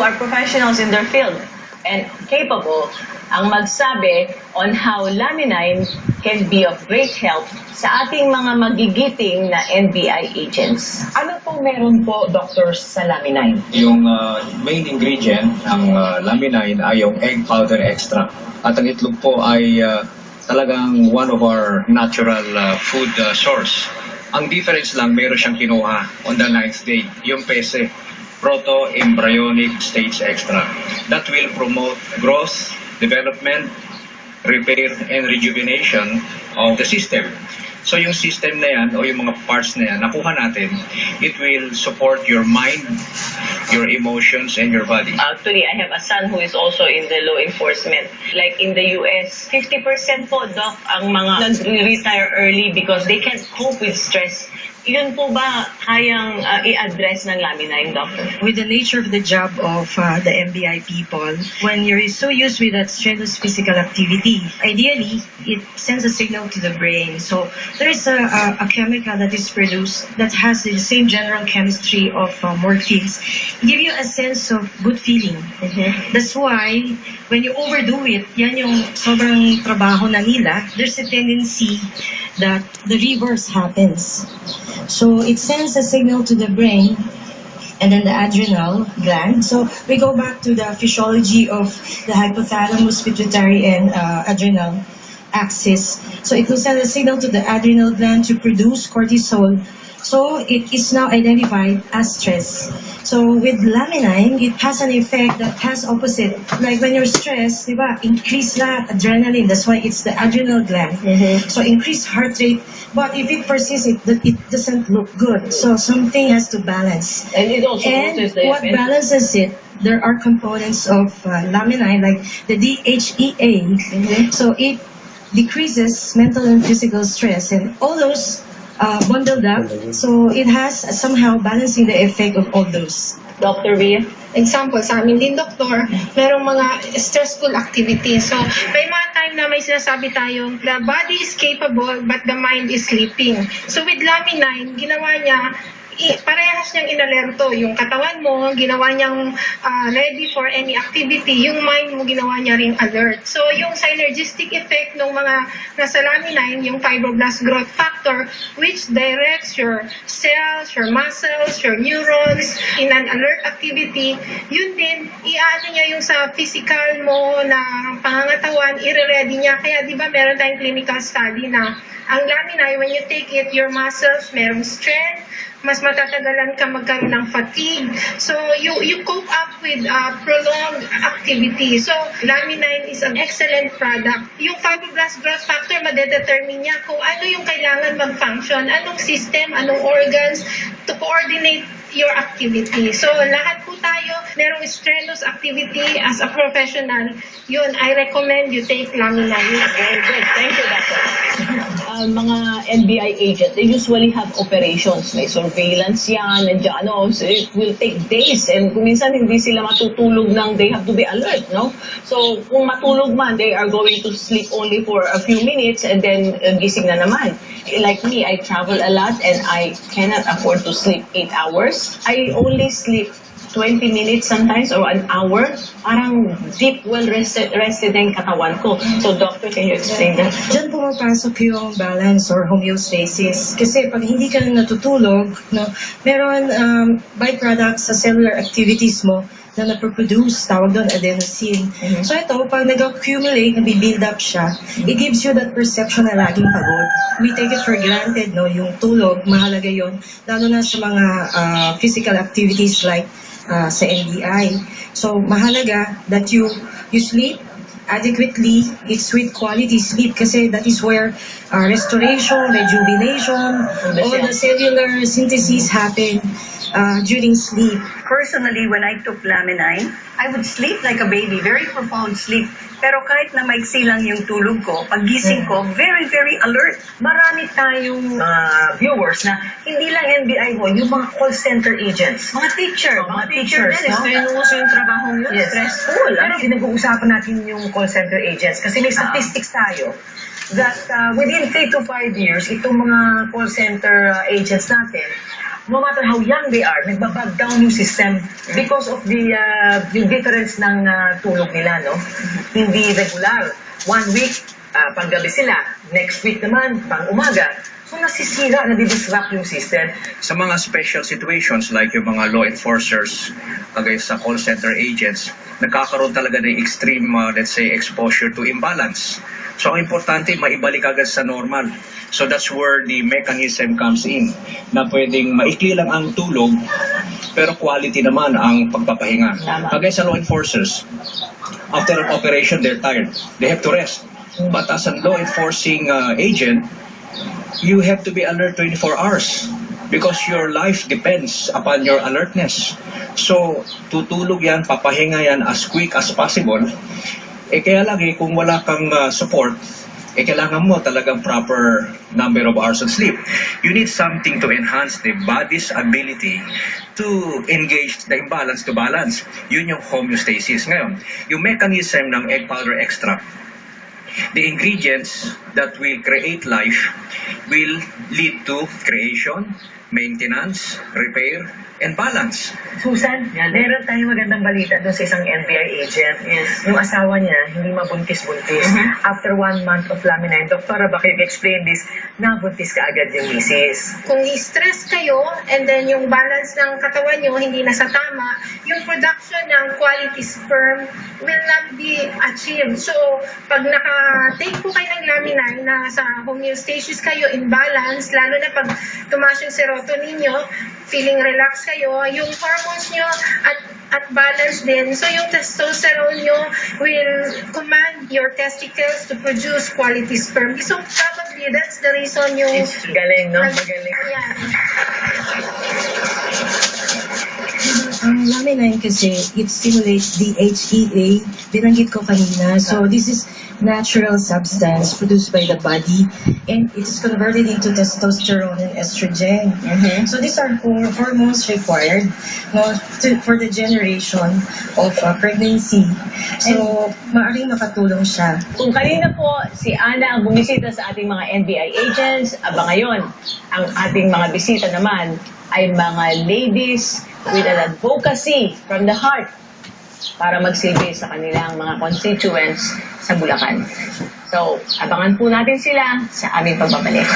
are professionals in their field and capable ang magsabi on how Laminin can be of great help sa ating mga magigiting na NBI agents. Ano po meron po, doctors, sa Laminin? Yung main ingredient ng Laminin ay yung egg powder extract. At ang itlog po ay talagang one of our natural food source. Ang difference lang, meron siyang kinuha on the 9th day, yung PESE, proto-embryonic stage extract. That will promote growth, development, repair, and rejuvenation of the system. So yung system na yan, o yung mga parts na yan, nakuha natin, it will support your mind, your emotions, and your body. Actually, I have a son who is also in the law enforcement. Like in the US, 50% po, Doc, ang mga nag-retire early because they can't cope with stress. Yun po ba kayang i-address ng Laminin, Doctor? With the nature of the job of the MBI people, when you're so used with that strenuous physical activity, ideally, it sends a signal to the brain. So there is a chemical that is produced that has the same general chemistry of morphines. Give you a sense of good feeling. That's why, when you overdo it, yan yung sobrang trabaho na nila, there's a tendency that the reverse happens. So it sends a signal to the brain and then the adrenal gland. So we go back to the physiology of the hypothalamus, pituitary, and adrenal axis. So it will send a signal to the adrenal gland to produce cortisol. So it is now identified as stress. So with Laminin, it has an effect that has opposite. Like when you're stressed, diba, increase na adrenaline. That's why it's the adrenal gland. So increase heart rate. But if it persists, it doesn't look good. So something has to balance. And it also what balances it, there are components of Laminin, like the DHEA. So it decreases mental and physical stress, and all those bundled up. So it has somehow balancing the effect of all those. Dr. Via? Example, sa amin din, doktor, merong mga stressful activities. So, may mga time na may sinasabi tayong the body is capable but the mind is sleeping. So, with Laminin, ginawa niya, parehas niyang inalerto. Yung katawan mo, ginawa niyang ready for any activity. Yung mind mo, ginawa niya ring alert. So, yung synergistic effect ng mga nasa Laminin, yung fibroblast growth factor, which directs your cells, your muscles, your neurons in an alert activity, yun din, i-ano niya yung sa physical mo na pangangatawan, i-ready niya. Kaya, di ba, meron tayong clinical study na ang Laminin, when you take it, your muscles, merong strength, mas matatagalan ka magkaroon ng fatigue. So, you cope up with prolonged activity. So, Laminin is an excellent product. Yung fibroblast growth factor, madedetermine niya kung ano yung kailangan mag-function, anong system, anong organs to coordinate your activity. So, lahat po tayo, merong strenuous activity as a professional. Yun, I recommend you take Laminin. Very good. Thank you, Doctor. Mga NBI agent, they usually have operations. May surveillance yan, nandiyan, so it will take days. And kung minsan hindi sila matutulog ng, they have to be alert, no? So, kung matulog man, they are going to sleep only for a few minutes and then gising na naman. Like me, I travel a lot and I cannot afford to sleep 8 hours. I only sleep 20 minutes sometimes or an hour. Parang deep, well-rested na yung katawan ko. So, doctor, can you explain that? Diyan pumapasok yung balance or homeostasis. Kasi pag hindi ka natutulog, no, meron byproducts sa cellular activities mo na naproproduce, tawag doon adenosine. So ito, pag nag-accumulate, nabibuild up siya, it gives you that perception na laging pagod. We take it for granted, no, yung tulog, mahalaga yon, lalo na sa mga physical activities like sa NBI. So mahalaga that you sleep adequately, it's with quality sleep kasi that is where restoration, rejuvenation, all the cellular synthesis happen during sleep. Personally, when I took Laminin, I would sleep like a baby, very profound sleep. Pero kahit na maiksi lang yung tulog ko, pag gising ko, very, very alert. Marami tayong viewers na hindi lang NBI ho, yung mga call center agents. Mga teachers, no? Strenuous yung trabaho nyo, Yes. stressful. Pero pinag-uusapan natin yung call center agents kasi may statistics tayo that within 3 to 5 years, itong mga call center agents natin, no matter how young they are, nagbabag down yung system because of the yung difference ng tulog nila, no? Hindi regular. 1 week, panggabi sila. Next week naman, pang umaga. So nasisira, nadidisrupt yung system. Sa mga special situations like yung mga law enforcers, kagaya sa call center agents, nagkakaroon talaga ng extreme, let's say, exposure to imbalance. So ang importante, maibalik agad sa normal. So that's where the mechanism comes in, na pwedeng maikli lang ang tulog, pero quality naman ang pagpapahinga. Tama. Kagaya sa law enforcers, after an operation, they're tired. They have to rest. But as a law enforcing agent, you have to be alert 24 hours because your life depends upon your alertness. So, tutulog yan, papahinga yan as quick as possible. Kaya lagi, kung wala kang support, kailangan mo talagang proper number of hours of sleep. You need something to enhance the body's ability to engage the imbalance to balance. Yun yung homeostasis. Ngayon, yung mechanism ng egg powder extract, the ingredients that will create life will lead to creation, maintenance, repair, and balance. Susan, meron tayong magandang balita doon sa isang NBI agent. Yes. Yung asawa niya, hindi mabuntis-buntis. After 1 month of Laminin, Doktora, baka explain this, nabuntis ka agad yung misis. Kung i-stress kayo and then yung balance ng katawan nyo hindi na sa tama, yung production ng quality sperm will not be achieved. So, pag naka-take po kayo ng Laminin na sa homeostasis kayo, in balance, lalo na pag tumaas yung serotonin nyo, feeling relaxed kayo, yung hormones nyo at balance din. So, yung testosterone nyo will command your testicles to produce quality sperm. So, probably that's the reason yung... Galing, no? Magaling. Ayan. Ang Laminin kasi, it stimulates the HEA, binanggit ko kanina. So this is natural substance produced by the body and it's converted into testosterone and estrogen. So these are hormones required for the generation of pregnancy. So maaaring makatulong siya. Kung kanina po si Ana ang bumisita sa ating mga NBI agents, aba ngayon, ang ating mga bisita naman ay mga ladies with an advocacy from the heart para magsilbi sa kanilang mga constituents sa Bulacan. So, abangan po natin sila sa aming pagbabalik.